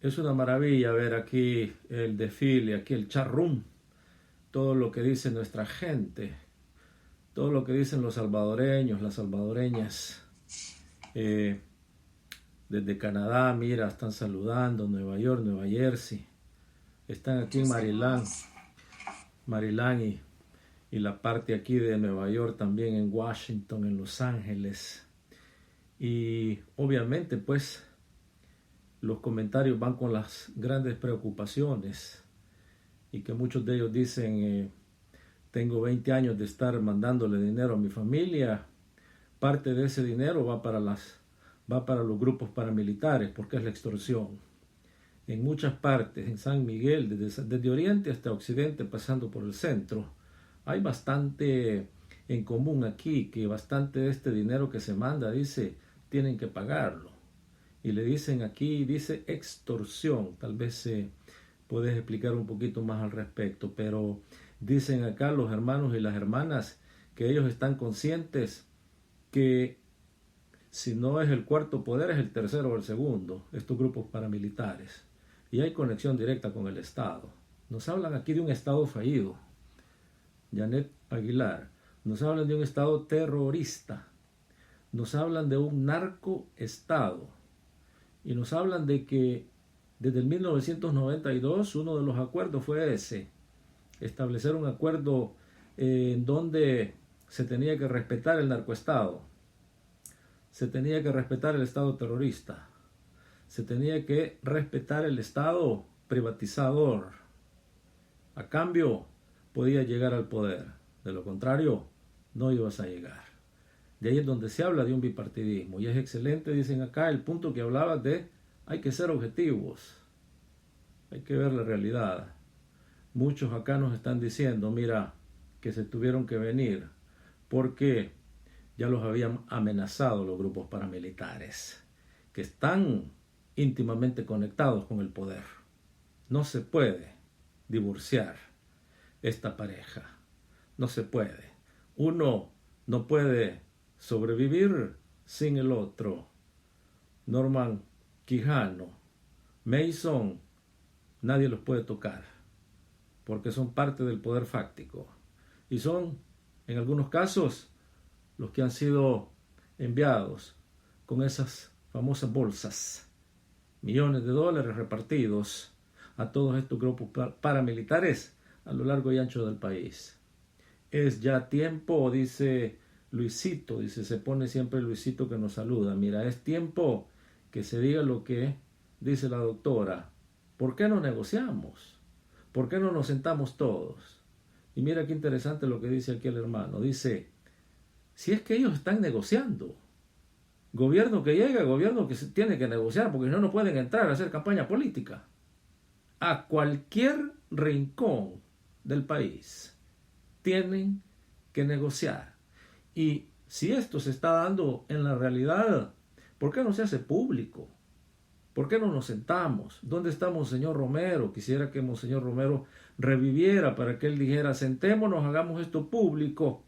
S3: Es una maravilla ver aquí el desfile, aquí el chat room, todo lo que dice nuestra gente, todo lo que dicen los salvadoreños, las salvadoreñas. Desde Canadá, mira, están saludando, Nueva York, Nueva Jersey. Están aquí en Maryland y la parte aquí de Nueva York, también en Washington, en Los Ángeles. Y obviamente pues los comentarios van con las grandes preocupaciones y que muchos de ellos dicen, tengo 20 años de estar mandándole dinero a mi familia, parte de ese dinero va para los grupos paramilitares porque es la extorsión. En muchas partes, en San Miguel, desde oriente hasta occidente, pasando por el centro, hay bastante en común aquí, que bastante de este dinero que se manda, dice, tienen que pagarlo. Y le dicen aquí, dice extorsión, tal vez puedes explicar un poquito más al respecto, pero dicen acá los hermanos y las hermanas que ellos están conscientes que si no es el cuarto poder, es el tercero o el segundo, estos grupos paramilitares. Y hay conexión directa con el Estado. Nos hablan aquí de un Estado fallido, Janet Aguilar. Nos hablan de un Estado terrorista. Nos hablan de un narcoestado. Y nos hablan de que desde el 1992 uno de los acuerdos fue ese. Establecer un acuerdo en donde se tenía que respetar el narcoestado. Se tenía que respetar el Estado terrorista. Se tenía que respetar el Estado privatizador. A cambio, podía llegar al poder. De lo contrario, no ibas a llegar. De ahí es donde se habla de un bipartidismo. Y es excelente, dicen acá, el punto que hablabas de hay que ser objetivos. Hay que ver la realidad. Muchos acá nos están diciendo, mira, que se tuvieron que venir porque ya los habían amenazado los grupos paramilitares, que están íntimamente conectados con el poder. No se puede divorciar esta pareja. No se puede. Uno no puede sobrevivir sin el otro. Norman Quijano, Mason, nadie los puede tocar, porque son parte del poder fáctico. Y son, en algunos casos, los que han sido enviados con esas famosas bolsas, millones de dólares repartidos a todos estos grupos paramilitares a lo largo y ancho del país. Es ya tiempo, dice Luisito, se pone siempre Luisito que nos saluda. Mira, es tiempo que se diga lo que dice la doctora. ¿Por qué no negociamos? ¿Por qué no nos sentamos todos? Y mira qué interesante lo que dice aquí el hermano. Dice, si es que ellos están negociando, gobierno que llega, gobierno que se tiene que negociar, porque no pueden entrar a hacer campaña política a cualquier rincón del país. Tienen que negociar. Y si esto se está dando en la realidad, ¿por qué no se hace público? ¿Por qué no nos sentamos? ¿Dónde está Monseñor Romero? Quisiera que Monseñor Romero reviviera para que él dijera, sentémonos, hagamos esto público.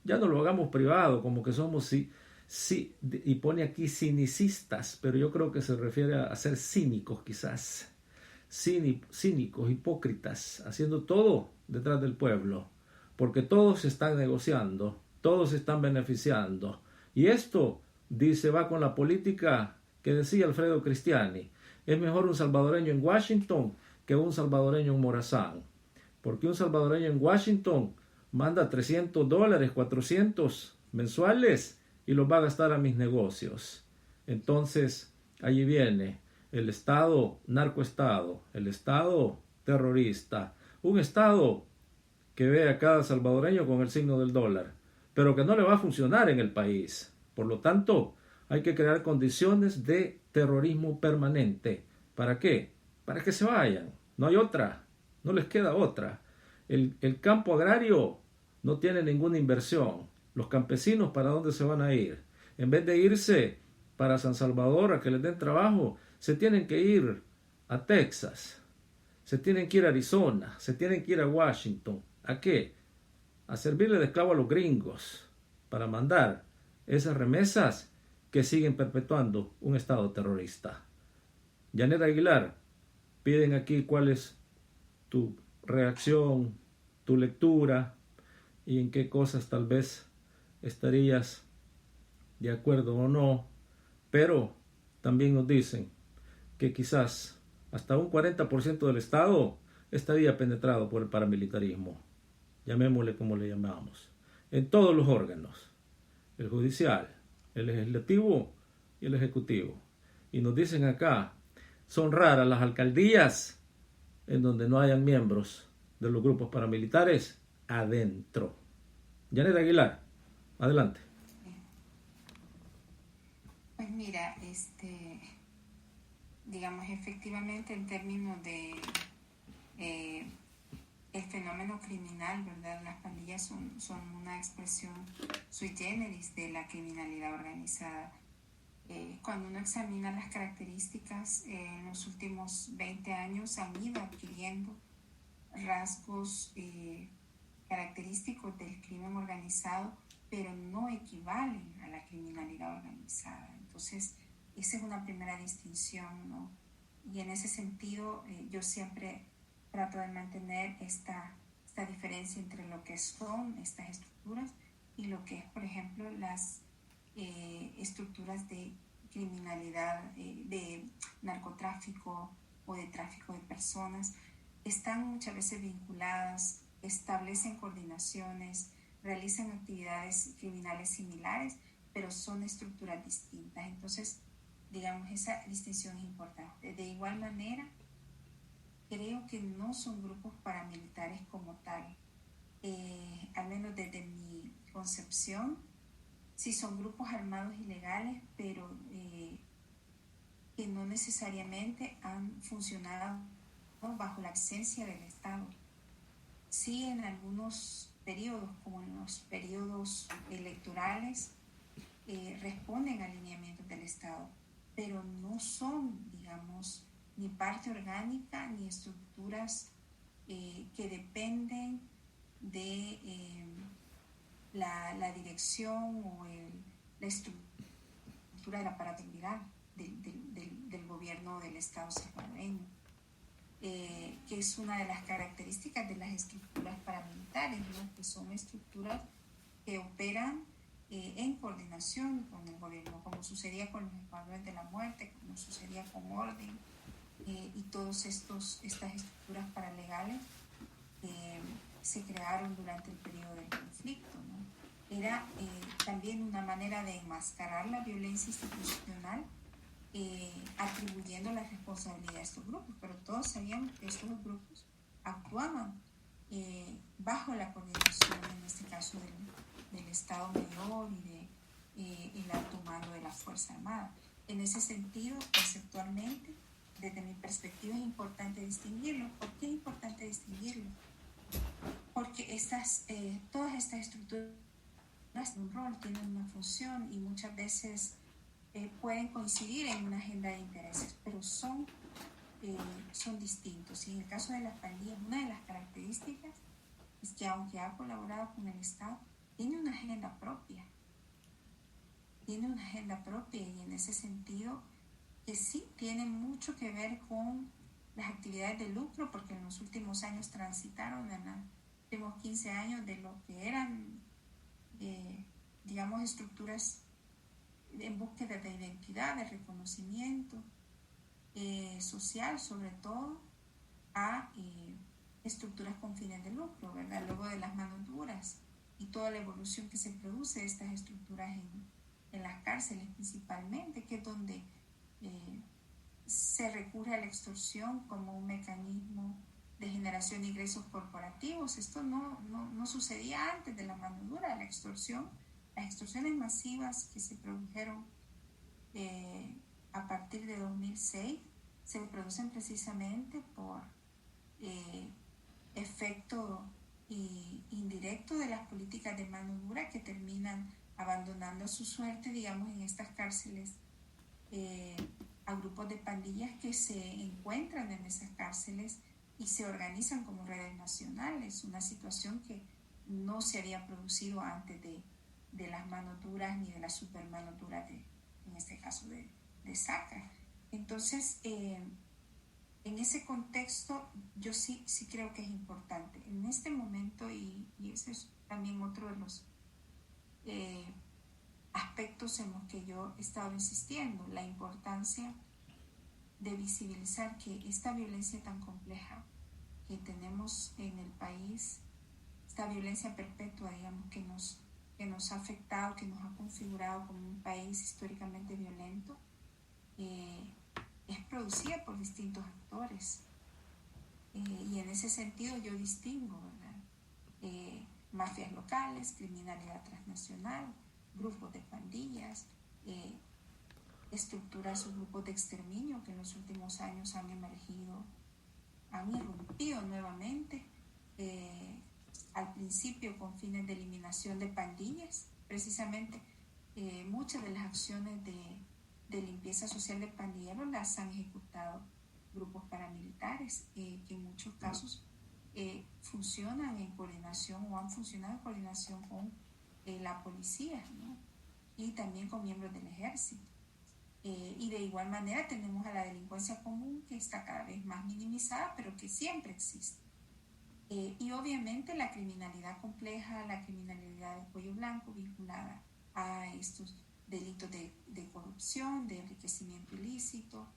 S3: Ya no lo hagamos privado, como que somos, y pone aquí cinicistas, pero yo creo que se refiere a ser cínicos quizás. Cínicos, hipócritas, haciendo todo detrás del pueblo, porque todos están negociando, todos están beneficiando. Y esto, dice, va con la política que decía Alfredo Cristiani. Es mejor un salvadoreño en Washington que un salvadoreño en Morazán, porque un salvadoreño en Washington manda $300, 400 mensuales y los va a gastar a mis negocios. Entonces, allí viene el Estado narcoestado, el Estado terrorista, un Estado que ve a cada salvadoreño con el signo del dólar, pero que no le va a funcionar en el país. Por lo tanto, hay que crear condiciones de terrorismo permanente. ¿Para qué? Para que se vayan. No hay otra, no les queda otra. El campo agrario no tiene ninguna inversión. Los campesinos, ¿para dónde se van a ir? En vez de irse para San Salvador a que les den trabajo, se tienen que ir a Texas, se tienen que ir a Arizona, se tienen que ir a Washington. ¿A qué? A servirle de esclavo a los gringos para mandar esas remesas que siguen perpetuando un Estado terrorista. Janet Aguilar, piden aquí cuál es tu reacción, tu lectura y en qué cosas tal vez estarías de acuerdo o no, pero también nos dicen que quizás hasta un 40% del Estado estaría penetrado por el paramilitarismo, llamémosle como le llamamos, en todos los órganos, el judicial, el legislativo y el ejecutivo. Y nos dicen acá, son raras las alcaldías en donde no hayan miembros de los grupos paramilitares adentro. Janet Aguilar, adelante.
S2: Pues mira, digamos, efectivamente en términos de el fenómeno criminal, ¿verdad? Las pandillas son una expresión sui generis de la criminalidad organizada. Cuando uno examina las características, en los últimos 20 años han ido adquiriendo rasgos característicos del crimen organizado, pero no equivalen a la criminalidad organizada. Entonces, esa es una primera distinción, ¿no? Y en ese sentido, yo siempre trato de mantener esta diferencia entre lo que son estas estructuras y lo que es, por ejemplo, las estructuras de criminalidad, de narcotráfico o de tráfico de personas. Están muchas veces vinculadas, establecen coordinaciones, realizan actividades criminales similares, pero son estructuras distintas. Entonces, digamos, esa distinción es importante. De igual manera, creo que no son grupos paramilitares como tal. Al menos desde mi concepción, sí son grupos armados ilegales, pero que no necesariamente han funcionado bajo la licencia del Estado. Sí, en algunos periodos, como en los periodos electorales, responden a lineamientos del Estado, pero no son, digamos, ni parte orgánica ni estructuras que dependen de la dirección o la estructura del aparato legal del gobierno del Estado salvadoreño, que es una de las características de las estructuras paramilitares, ¿no? Que son estructuras que operan en coordinación con el gobierno, como sucedía con los escuadrones de la muerte, como sucedía con Orden, y todas estas estructuras paralegales se crearon durante el periodo del conflicto, ¿no? Era también una manera de enmascarar la violencia institucional, atribuyendo la responsabilidad a estos grupos, pero todos sabíamos que estos grupos actuaban bajo la coordinación, en este caso del Estado Mayor y el alto mando de la Fuerza Armada. En ese sentido, conceptualmente, desde mi perspectiva es importante distinguirlo. ¿Por qué es importante distinguirlo? Porque todas estas estructuras tienen un rol, tienen una función y muchas veces pueden coincidir en una agenda de intereses, pero son distintos. Y en el caso de las pandillas, una de las características es que aunque ha colaborado con el Estado, tiene una agenda propia. Tiene una agenda propia y en ese sentido que sí tiene mucho que ver con las actividades de lucro, porque en los últimos años transitaron en los últimos 15 años de lo que eran, digamos, estructuras en búsqueda de identidad, de reconocimiento social, sobre todo, a estructuras con fines de lucro, ¿verdad? Luego de las manos duras y toda la evolución que se produce de estas estructuras en las cárceles principalmente, que es donde se recurre a la extorsión como un mecanismo de generación de ingresos corporativos. Esto no sucedía antes de la mano dura, la extorsión. Las extorsiones masivas que se produjeron a partir de 2006 se producen precisamente por efecto indirecto de las políticas de mano dura que terminan abandonando su suerte, digamos, en estas cárceles a grupos de pandillas que se encuentran en esas cárceles y se organizan como redes nacionales, una situación que no se había producido antes de las manos duras ni de las supermanos duras en este caso de Saca. Entonces, En ese contexto, yo sí creo que es importante. En este momento, y ese es también otro de los aspectos en los que yo he estado insistiendo, la importancia de visibilizar que esta violencia tan compleja que tenemos en el país, esta violencia perpetua, digamos, que nos ha afectado, que nos ha configurado como un país históricamente violento, es producida por distintos actores. Y en ese sentido yo distingo, ¿verdad? Mafias locales, criminalidad transnacional, grupos de pandillas, estructuras o grupos de exterminio que en los últimos años han emergido, han irrumpido nuevamente, al principio con fines de eliminación de pandillas. Precisamente muchas de las acciones de limpieza social de pandilleros las han ejecutado grupos paramilitares, que en muchos casos funcionan en coordinación o han funcionado en coordinación con la policía, ¿no? Y también con miembros del ejército. Y de igual manera tenemos a la delincuencia común, que está cada vez más minimizada, pero que siempre existe. Y obviamente la criminalidad compleja, la criminalidad de cuello blanco vinculada a estos delitos de corrupción, de enriquecimiento ilícito,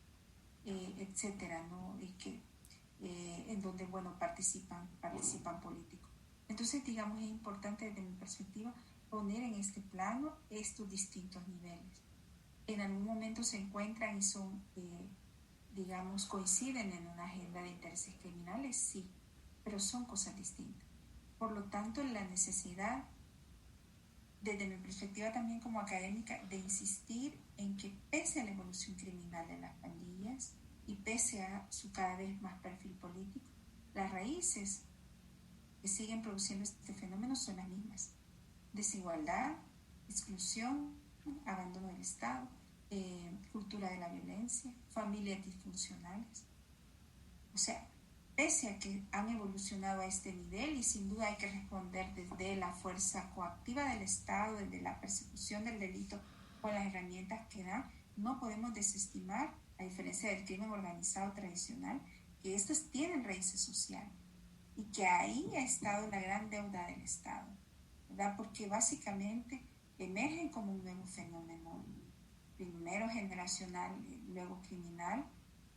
S2: etcétera, ¿no? Y que, en donde, bueno, participan políticos. Entonces, digamos, es importante desde mi perspectiva poner en este plano estos distintos niveles. En algún momento se encuentran y son, digamos, coinciden en una agenda de intereses criminales, sí, pero son cosas distintas. Por lo tanto, la necesidad, desde mi perspectiva también como académica, de insistir en que pese a la evolución criminal de las pandillas y pese a su cada vez más perfil político, las raíces que siguen produciendo este fenómeno son las mismas: desigualdad, exclusión, abandono del Estado, cultura de la violencia, familias disfuncionales. O sea, pese a que han evolucionado a este nivel, y sin duda hay que responder desde la fuerza coactiva del Estado, desde la persecución del delito con las herramientas que dan, no podemos desestimar, a diferencia del crimen organizado tradicional, que estos tienen raíces sociales y que ahí ha estado la gran deuda del Estado, ¿verdad? Porque básicamente emergen como un nuevo fenómeno, primero generacional, luego criminal,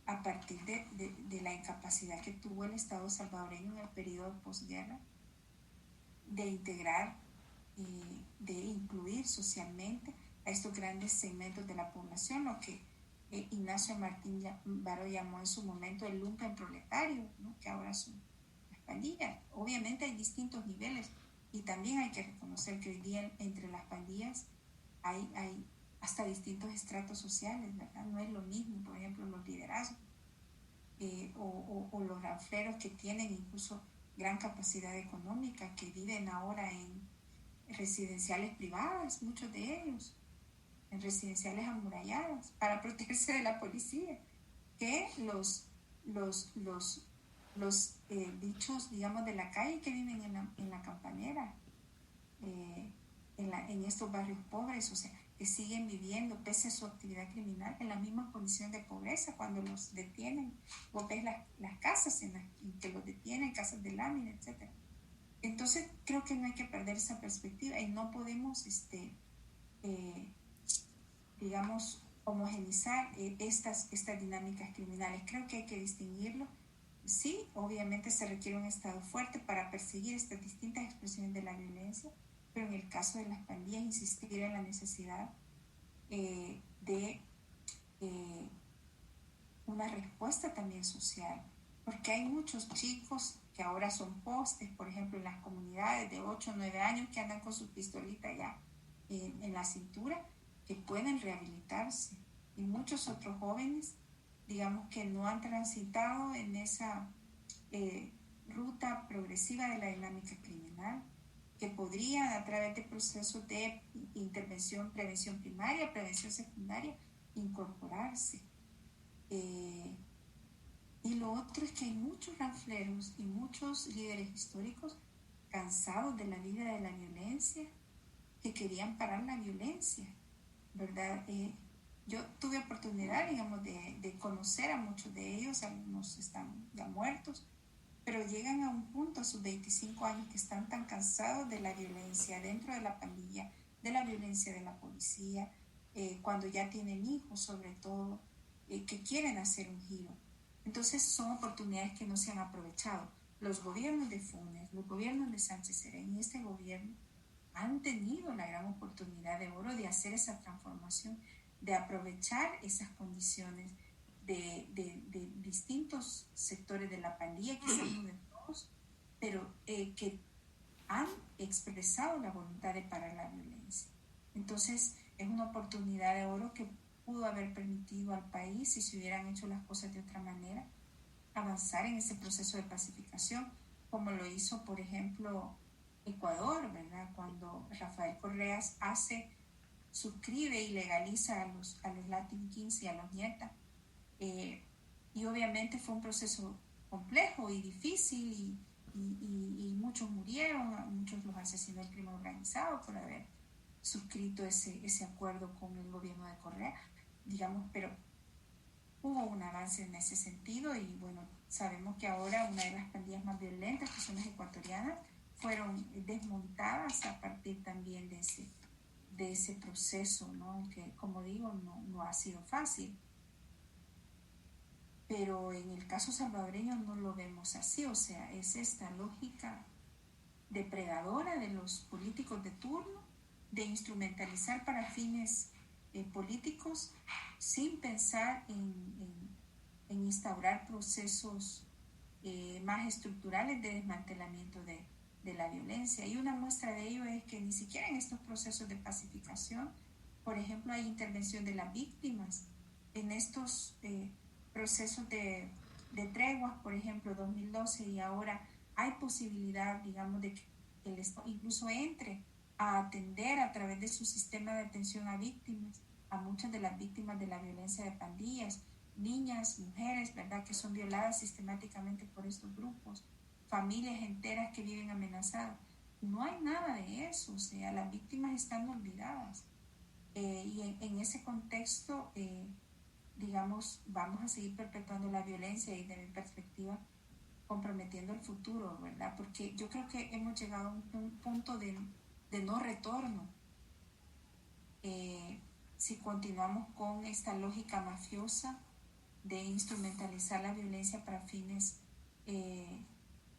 S2: a partir de la incapacidad que tuvo el Estado salvadoreño en el periodo de posguerra de integrar, de incluir socialmente a estos grandes segmentos de la población, lo que Ignacio Martín Baró llamó en su momento el lumpen proletario, ¿no? Que ahora son las pandillas. Obviamente hay distintos niveles, y también hay que reconocer que hoy día entre las pandillas hay hasta distintos estratos sociales, ¿verdad? No es lo mismo, por ejemplo, los liderazgos o los ranfleros que tienen incluso gran capacidad económica, que viven ahora en residenciales privadas, muchos de ellos, en residenciales amuralladas, para protegerse de la policía, que los bichos, digamos, de la calle que viven en la campanera, en estos barrios pobres, o sea, que siguen viviendo, pese a su actividad criminal, en la misma condición de pobreza. Cuando los detienen, vos ves las casas en que los detienen, casas de lámina, etc. Entonces, creo que no hay que perder esa perspectiva, y no podemos, digamos, homogenizar estas dinámicas criminales. Creo que hay que distinguirlo. Sí, obviamente se requiere un Estado fuerte para perseguir estas distintas expresiones de la violencia, pero en el caso de las pandillas, insistir en la necesidad de una respuesta también social, porque hay muchos chicos que ahora son postes, por ejemplo, en las comunidades de 8 o 9 años, que andan con su pistolita ya en la cintura, que pueden rehabilitarse, y muchos otros jóvenes, digamos, que no han transitado en esa ruta progresiva de la dinámica criminal, que podrían, a través de procesos de intervención, prevención primaria, prevención secundaria, incorporarse. Y lo otro es que hay muchos ranfleros y muchos líderes históricos cansados de la vida de la violencia, que querían parar la violencia, ¿verdad? Yo tuve oportunidad, digamos, de conocer a muchos de ellos, algunos están ya muertos, pero llegan a un punto a sus 25 años que están tan cansados de la violencia dentro de la pandilla, de la violencia de la policía, cuando ya tienen hijos sobre todo, que quieren hacer un giro. Entonces son oportunidades que no se han aprovechado. Los gobiernos de Funes, los gobiernos de Sánchez Serén y este gobierno han tenido la gran oportunidad de oro de hacer esa transformación, de aprovechar esas condiciones de distintos sectores de la pandilla, quizás no de todos, pero que han expresado la voluntad de parar la violencia. Entonces es una oportunidad de oro que pudo haber permitido al país, si se hubieran hecho las cosas de otra manera, avanzar en ese proceso de pacificación, como lo hizo, por ejemplo, Ecuador, ¿verdad? Cuando Rafael Correas suscribe y legaliza a los Latin Kings y a los Nietas. Y obviamente fue un proceso complejo y difícil y muchos murieron, muchos los asesinó el crimen organizado por haber suscrito ese acuerdo con el gobierno de Correa, digamos, pero hubo un avance en ese sentido y bueno, sabemos que ahora una de las pandillas más violentas, que son las ecuatorianas, fueron desmontadas a partir también de ese proceso, ¿no? Que, como digo, no ha sido fácil. Pero en el caso salvadoreño no lo vemos así, o sea, es esta lógica depredadora de los políticos de turno, de instrumentalizar para fines políticos sin pensar en instaurar procesos más estructurales de desmantelamiento de la violencia. Y una muestra de ello es que ni siquiera en estos procesos de pacificación, por ejemplo, hay intervención de las víctimas. En estos procesos de treguas, por ejemplo, 2012 y ahora, hay posibilidad, digamos, de que el Estado incluso entre a atender a través de su sistema de atención a víctimas, a muchas de las víctimas de la violencia de pandillas, niñas, mujeres, ¿verdad?, que son violadas sistemáticamente por estos grupos, familias enteras que viven amenazadas. No hay nada de eso, o sea, las víctimas están olvidadas. Y en ese contexto, digamos, vamos a seguir perpetuando la violencia y, de mi perspectiva, comprometiendo el futuro, ¿verdad? Porque yo creo que hemos llegado a un punto de no retorno si continuamos con esta lógica mafiosa de instrumentalizar la violencia para fines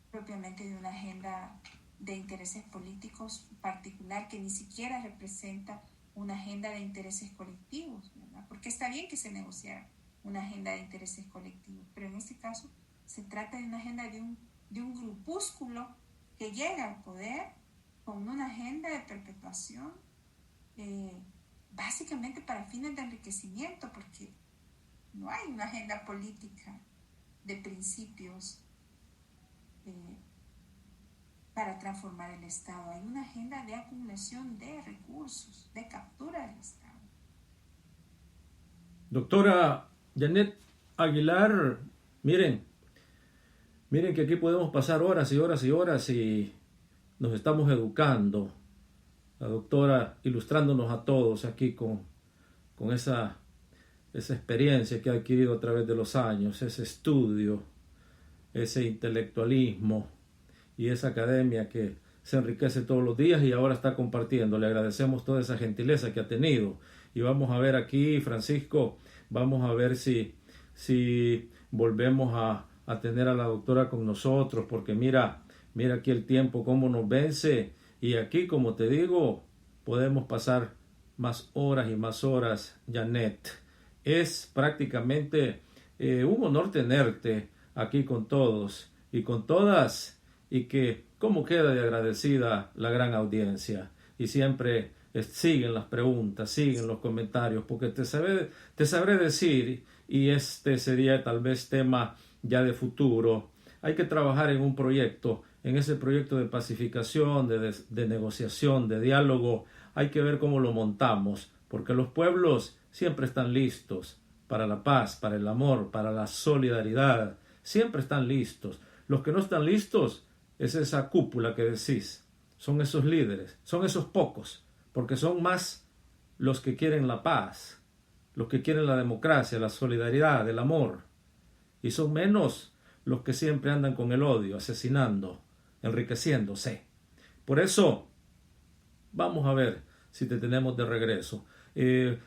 S2: propiamente de una agenda de intereses políticos particular que ni siquiera representa una agenda de intereses colectivos, ¿verdad? Porque está bien que se negociara una agenda de intereses colectivos, pero en este caso se trata de una agenda de un grupúsculo que llega al poder con una agenda de perpetuación básicamente para fines de enriquecimiento, porque no hay una agenda política de principios para transformar el Estado. Hay una agenda de acumulación de recursos, de captura del Estado.
S3: Doctora Janet Aguilar, miren que aquí podemos pasar horas y horas y horas y nos estamos educando. La doctora ilustrándonos a todos aquí con esa experiencia que ha adquirido a través de los años, ese estudio, ese intelectualismo y esa academia que se enriquece todos los días y ahora está compartiendo. Le agradecemos toda esa gentileza que ha tenido. Y vamos a ver aquí, Francisco, vamos a ver si volvemos a tener a la doctora con nosotros, porque mira aquí el tiempo cómo nos vence, y aquí, como te digo, podemos pasar más horas y más horas, Janet. Es prácticamente un honor tenerte aquí con todos y con todas, y que cómo queda de agradecida la gran audiencia, y siempre siguen las preguntas, siguen los comentarios, porque te sabré decir, y este sería tal vez tema ya de futuro. Hay que trabajar en un proyecto, en ese proyecto de pacificación, de negociación, de diálogo. Hay que ver cómo lo montamos, porque los pueblos siempre están listos para la paz, para el amor, para la solidaridad. Siempre están listos. Los que no están listos es esa cúpula que decís. Son esos líderes, son esos pocos, porque son más los que quieren la paz los que quieren la democracia, la solidaridad, el amor. Y son menos los que siempre andan con el odio, asesinando, enriqueciéndose. Por eso, vamos a ver si te tenemos de regreso.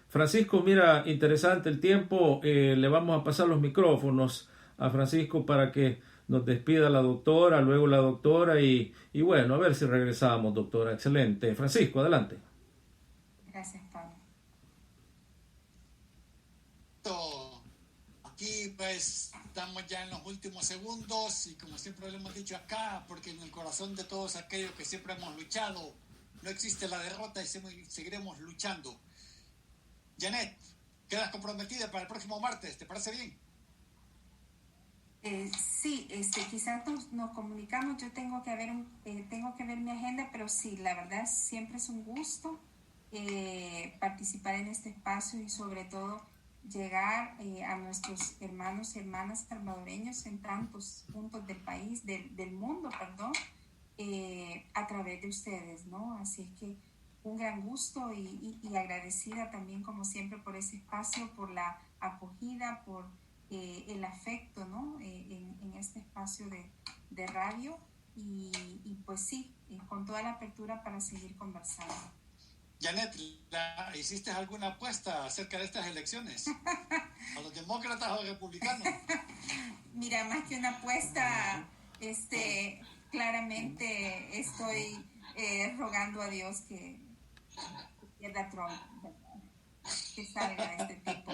S3: Francisco, mira, interesante el tiempo. Le vamos a pasar los micrófonos a Francisco para que nos despida la doctora, luego la doctora y bueno, a ver si regresamos, doctora. Excelente. Francisco, adelante.
S2: Gracias, Pablo.
S1: Aquí pues estamos ya en los últimos segundos y como siempre lo hemos dicho acá, porque en el corazón de todos aquellos que siempre hemos luchado, no existe la derrota y seguiremos luchando. Janet, quedas comprometida para el próximo martes, ¿te parece bien?
S2: Sí, quizás nos comunicamos. Yo tengo que ver mi agenda, pero sí, la verdad siempre es un gusto participar en este espacio y sobre todo llegar a nuestros hermanos y hermanas salvadoreños en tantos puntos del país, del mundo, perdón, a través de ustedes, ¿no? Así es que un gran gusto y agradecida también, como siempre, por ese espacio, por la acogida, por el afecto, ¿no? En este espacio de radio y pues sí, con toda la apertura para seguir conversando.
S1: Janet, ¿hiciste alguna apuesta acerca de estas elecciones? ¿A los demócratas o a los republicanos?
S2: Mira, más que una apuesta, claramente estoy rogando a Dios que pierda Trump, que salga este tipo.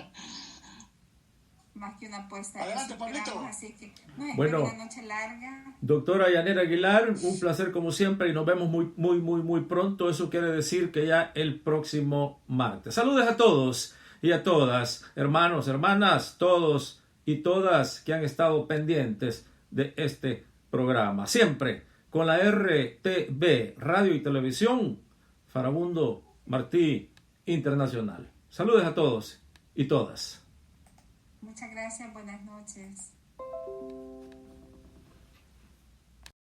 S2: Más que una apuesta.
S1: Adelante, Pablito.
S2: Así que nos
S3: bueno,
S2: una noche larga.
S3: Doctora Janet Aguilar, un placer como siempre y nos vemos muy pronto. Eso quiere decir que ya el próximo martes. Saludos a todos y a todas, hermanos, hermanas, todos y todas que han estado pendientes de este programa. Siempre con la RTV, Radio y Televisión, Farabundo Martí Internacional. Saludos a todos y todas.
S2: Muchas gracias, buenas noches.